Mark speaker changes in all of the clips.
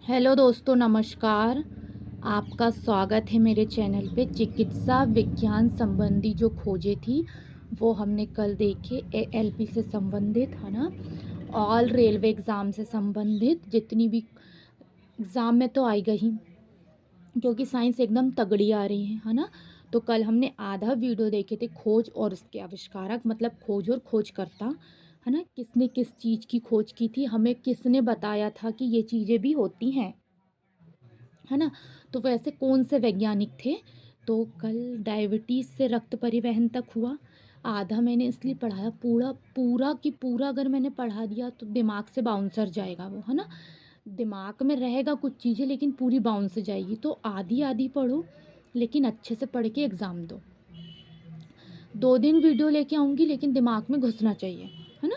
Speaker 1: Hello दोस्तों, नमस्कार। आपका स्वागत है मेरे चैनल पे। चिकित्सा विज्ञान संबंधी जो खोजें थी वो हमने कल देखे। एएलपी से संबंधित है ना, ऑल रेलवे एग्ज़ाम से संबंधित जितनी भी एग्ज़ाम में तो आई गई, क्योंकि साइंस एकदम तगड़ी आ रही है ना। तो कल हमने आधा वीडियो देखे थे, खोज और उसके आविष्कारक, मतलब खोज और खोजकर्ता, है ना। किसने किस चीज़ की खोज की थी, हमें किसने बताया था कि ये चीज़ें भी होती हैं, है ना। तो वैसे कौन से वैज्ञानिक थे। तो कल डायबिटीज़ से रक्त परिवहन तक हुआ। आधा मैंने इसलिए पढ़ाया, पूरा पूरा की पूरा अगर मैंने पढ़ा दिया तो दिमाग से बाउंसर जाएगा वो, है ना। दिमाग में रहेगा कुछ चीज़ें लेकिन पूरी बाउंस जाएगी। तो आधी आधी पढ़ो लेकिन अच्छे से पढ़ के एग्ज़ाम दो। 2 दिन वीडियो लेके आऊँगी लेकिन दिमाग में घुसना चाहिए, है ना।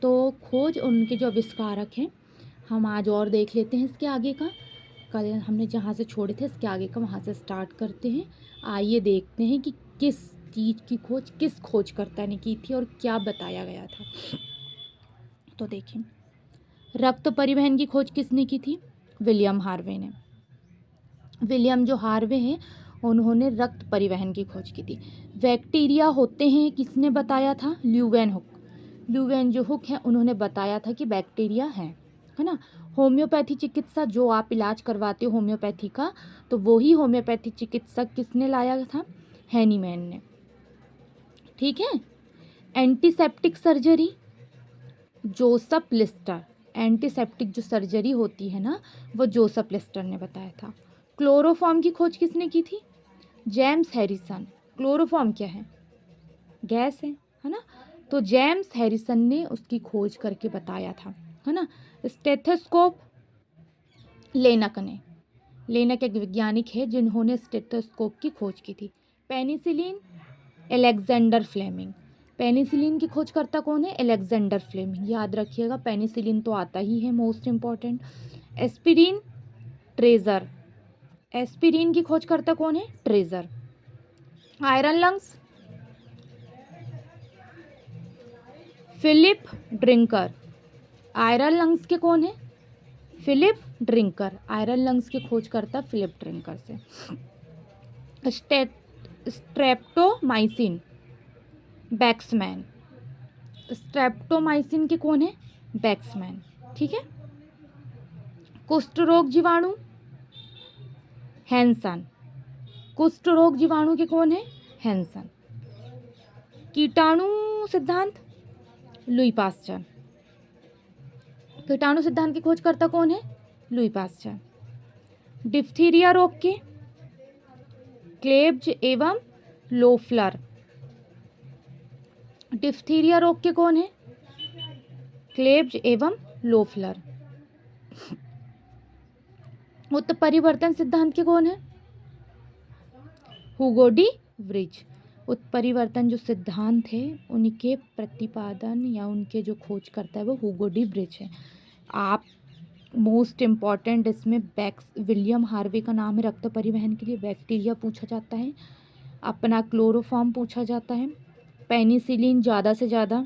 Speaker 1: तो खोज उनके जो आविष्कारक हैं हम आज और देख लेते हैं इसके आगे का। कल हमने जहाँ से छोड़े थे इसके आगे का वहाँ से स्टार्ट करते हैं। आइए देखते हैं कि किस चीज़ की खोज किस खोजकर्ता ने की थी और क्या बताया गया था। तो देखें, रक्त परिवहन की खोज किसने की थी? विलियम हार्वे ने। विलियम जो हार्वे हैं उन्होंने रक्त परिवहन की खोज की थी। बैक्टीरिया होते हैं किसने बताया था? ल्यूवेनहुक। ल्यूवेनहुक हैं, उन्होंने बताया था कि बैक्टीरिया है ना। होम्योपैथी चिकित्सा, जो आप इलाज करवाते हो होम्योपैथी का, तो वही होम्योपैथी चिकित्सक किसने लाया था? हैनीमैन ने। ठीक है। Antiseptic surgery, Joseph Lister. Antiseptic जो सर्जरी होती है ना, वो जोसफ लिस्टर ने बताया था। क्लोरोफॉर्म की खोज किसने की थी? James Harrison. क्लोरोफॉर्म क्या है? गैस है ना। तो जेम्स हैरिसन ने उसकी खोज करके बताया था, है ना। स्टेथोस्कोप, लेनक ने। लेनक एक वैज्ञानिक है जिन्होंने स्टेथोस्कोप की खोज की थी। Penicillin, Alexander Fleming. पेनिसिलिन की खोजकर्ता कौन है? Alexander Fleming. याद रखिएगा, पेनिसिलिन तो आता ही है, most important. Aspirin, Dreser. Aspirin की खोजकर्ता कौन है? Dreser. Iron lungs, Philip Drinker. Iron lungs के कौन है? Philip Drinker. आयरन लंग्स के खोजकर्ता फिलिप ड्रिंकर से। Streptomycin, Waksman. स्ट्रेप्टोमाइसिन के कौन है? बैक्समैन। ठीक है। कुष्ठ रोग जीवाणु, हैंसन। कुष्ठ रोग जीवाणु के कौन है? हैंसन। कीटाणु सिद्धांत, लुई पास्चर। कीटाणु सिद्धांत की खोजकर्ता कौन है? Louis Pasteur. डिप्थीरिया रोग के, क्लेब्ज एवं लोफ्लर। डिप्थीरिया रोग के कौन है? क्लेब्ज एवं लोफ्लर। उत्परिवर्तन सिद्धांत के कौन है? Hugo de Vries. उत्परिवर्तन जो सिद्धांत है उनके प्रतिपादन या उनके जो खोज करता है वो हुगो डी व्रिज है। आप मोस्ट इम्पॉर्टेंट इसमें विलियम हार्वे का नाम है रक्त परिवहन के लिए। बैक्टीरिया पूछा जाता है, अपना क्लोरोफॉर्म पूछा जाता है, पेनिसिलिन ज़्यादा से ज़्यादा।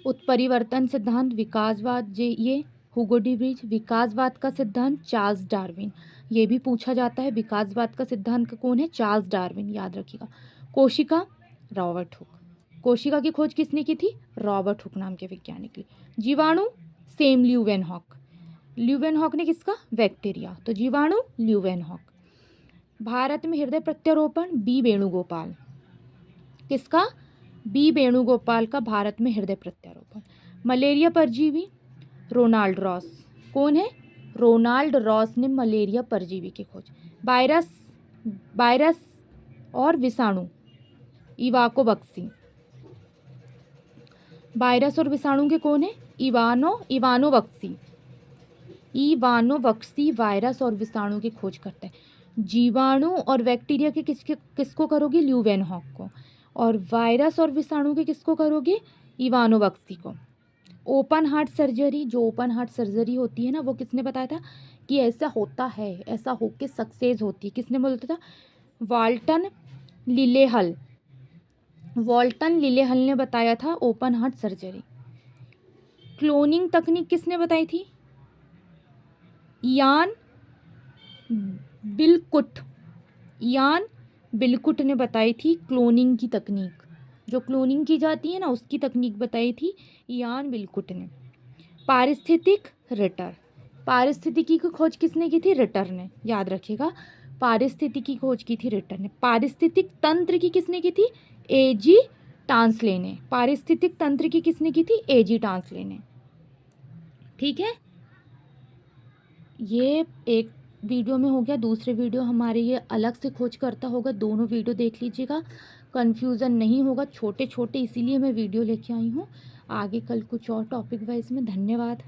Speaker 1: उत्परिवर्तन सिद्धांत, विकासवाद, ये हुगो डी व्रिज। विकासवाद का सिद्धांत, चार्ल्स डार्विन। ये भी पूछा जाता है, विकासवाद का सिद्धांत का कौन है? चार्ल्स डार्विन, याद रखिएगा। कोशिका, रॉबर्ट हुक। कोशिका की खोज किसने की थी? रॉबर्ट हुक नाम के वैज्ञानिक ने। जीवाणु, सेम ल्यूवेनहॉक। ल्यूवेनहॉक ने किसका? बैक्टीरिया। तो जीवाणु, ल्यूवेनहॉक। भारत में हृदय प्रत्यारोपण, बी वेणुगोपाल। किसका? बी वेणुगोपाल का भारत में हृदय प्रत्यारोपण। मलेरिया परजीवी, रोनाल्ड रॉस। कौन है? रोनाल्ड रॉस ने मलेरिया परजीवी की खोज। वायरस, वायरस और विषाणु, इवाको बक्सी। वायरस और विषाणु के कौन है? इवानो बक्सी। इवानो बक्सी वायरस और विषाणु की खोज करता है। जीवाणु और बैक्टीरिया के किसको करोगे? ल्यूवेनहॉक को। और वायरस और विषाणु के किसको करोगे? इवानो बक्सी को। ओपन हार्ट सर्जरी, जो ओपन हार्ट सर्जरी होती है ना, वो किसने बताया था कि ऐसा होता है, ऐसा होके सक्सेस होती है? किसने बोलता था? वाल्टन लिलेहल। वाल्टन लिलेहल ने बताया था ओपन हार्ट सर्जरी। क्लोनिंग तकनीक किसने बताई थी? यान बिलकुट, यान बिलकुट ने बताई थी क्लोनिंग की तकनीक, जो क्लोनिंग की जाती है ना उसकी तकनीक बताई थी यान बिलकुट ने। पारिस्थितिक रिटर, पारिस्थितिकी की खोज किसने की थी? रिटर ने, याद रखिएगा। पारिस्थितिकी की खोज की थी रिटर ने। पारिस्थितिक तंत्र की किसने की थी? एजी टांसले ने। पारिस्थितिक तंत्र की किसने की थी? एजी टांसले ने। ठीक है, ये एक वीडियो में हो गया। दूसरे वीडियो हमारे ये अलग से खोज करता होगा, दोनों वीडियो देख लीजिएगा, कन्फ्यूज़न नहीं होगा। छोटे छोटे इसीलिए मैं वीडियो लेके आई हूँ। आगे कल कुछ और टॉपिक वाइज में। धन्यवाद।